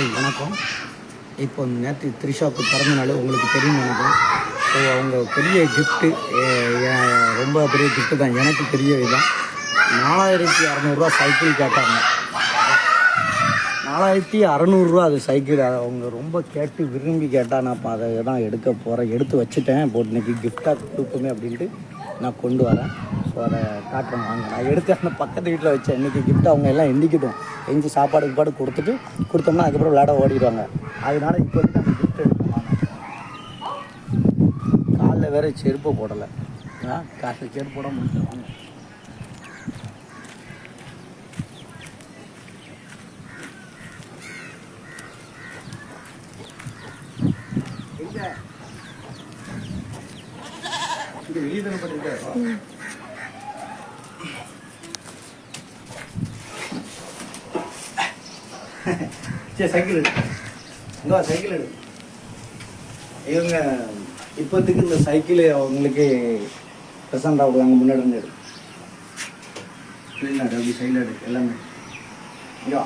Hi வணக்கம். இப்போ நேற்று த்ரிஷாவுக்கு பிறந்த நாள் உங்களுக்கு தெரியும் நினைக்கிறேன். ஸோ அவங்க பெரிய கிஃப்ட்டு, ரொம்ப பெரிய கிஃப்ட்டு தான். எனக்கு பெரிய இதுதான். 4600 சைக்கிள் கேட்டாங்க. 4600 அது சைக்கிள். அவங்க ரொம்ப கேட்டு விரும்பி கேட்டால் நான் இப்போ அதை தான் எடுக்க போகிறேன். எடுத்து வச்சுட்டேன். இப்போ இன்றைக்கி கிஃப்டாக கொடுப்போமே அப்படின்ட்டு நான் கொண்டு வரேன். ஸோ அதை காட்டுறேன் வாங்க. நான் எடுத்து அந்த பக்கத்து வீட்டில் வச்சேன். இன்றைக்கி கிஃப்ட் அவங்க எல்லாம் எண்ணிக்கிட்டோம். எஞ்சி சாப்பாடு கொடுத்தோம்னா அதுக்கப்புறம் விளையாட ஓடிடுவாங்க. அதனால இப்போ வந்து அந்த கிஃப்ட் எடுக்கணும். காலில் வேறு செருப்பு போடலை. காலில் செருப்பு போட முடிச்சுருவாங்க. வெளியே தானே பண்ணிருக்கேன். சரி சைக்கிள் எடு. இங்கே சைக்கிள் எடு. இவங்க இப்போத்துக்கு இந்த சைக்கிள் அவங்களுக்கு ப்ரெசண்டாக விடுவாங்க. முன்னாடி இருந்து எடு. பின்னாடி அப்படி சைடில் எடு. எல்லாமே இங்கே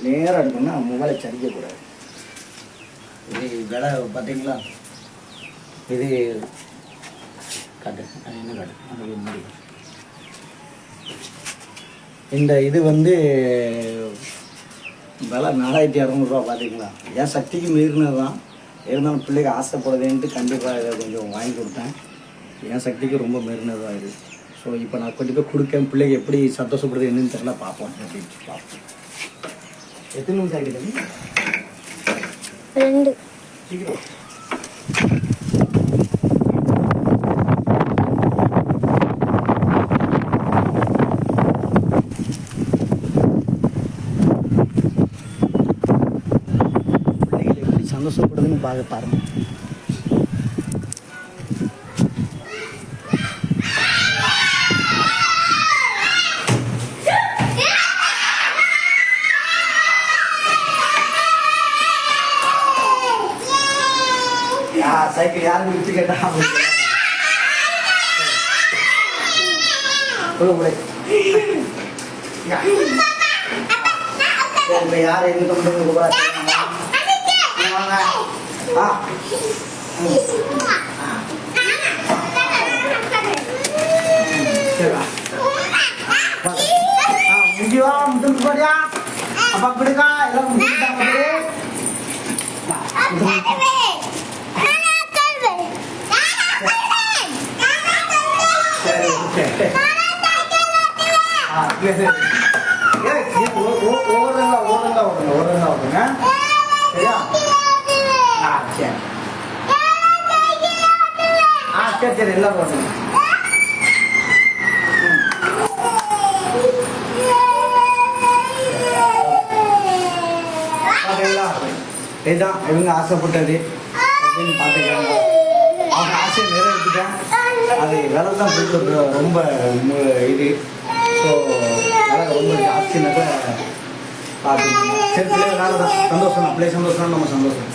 நேராக எடுக்கணும்னா மொபைலை சரிக்கக்கூடாது. இது விலை பார்த்தீங்களா? இது காட்டு என்ன காட்டு அது முடி. இந்த இது வந்து விலை 4600 பார்த்தீங்களா? என் சக்திக்கு மீறினது தான். இருந்தாலும் பிள்ளைக்கு ஆசைப்படுதுன்ட்டு கண்டிப்பாக இதை கொஞ்சம் வாங்கி கொடுத்தேன். என் சக்திக்கு ரொம்ப மீறினது தான் இது. ஸோ இப்போ நான் கொண்டு போய் கொடுக்கேன். பிள்ளைக்கு எப்படி சந்தோஷப்படுது என்னன்னு தெரியல. பார்ப்போம் அப்படின்னு பார்ப்போம். எத்தனை நிமிஷம் ஆகிட்டு? 2 சீக்கிரம். சந்தோஷப்படுதுன்னு பாருங்க. சைக்கிள் யாரும் விட்டு கேட்டா யார் எங்க கொண்டு முக்கியவா முட்டு போடியா அப்பா பிடிக்கா எல்லாம் முடிச்சுட்டாங்க. ஓடுங்க சரியா? சரி சரி எல்லாம் போடுங்க. இதுதான் இவங்க ஆசைப்பட்டது அப்படின்னு பார்த்துக்கிறாங்க. அவங்க ஆசையை நிறைவேற்றிட்டேன். அது விலை தான் போயிட்டு ரொம்ப இது. ஸோ விலை ரொம்ப ஜாஸ்தினால பார்த்துக்கோங்க. சரி பிள்ளை வேலை தான் சந்தோஷம் தான். பிள்ளை சந்தோஷம் நம்ம சந்தோஷம்.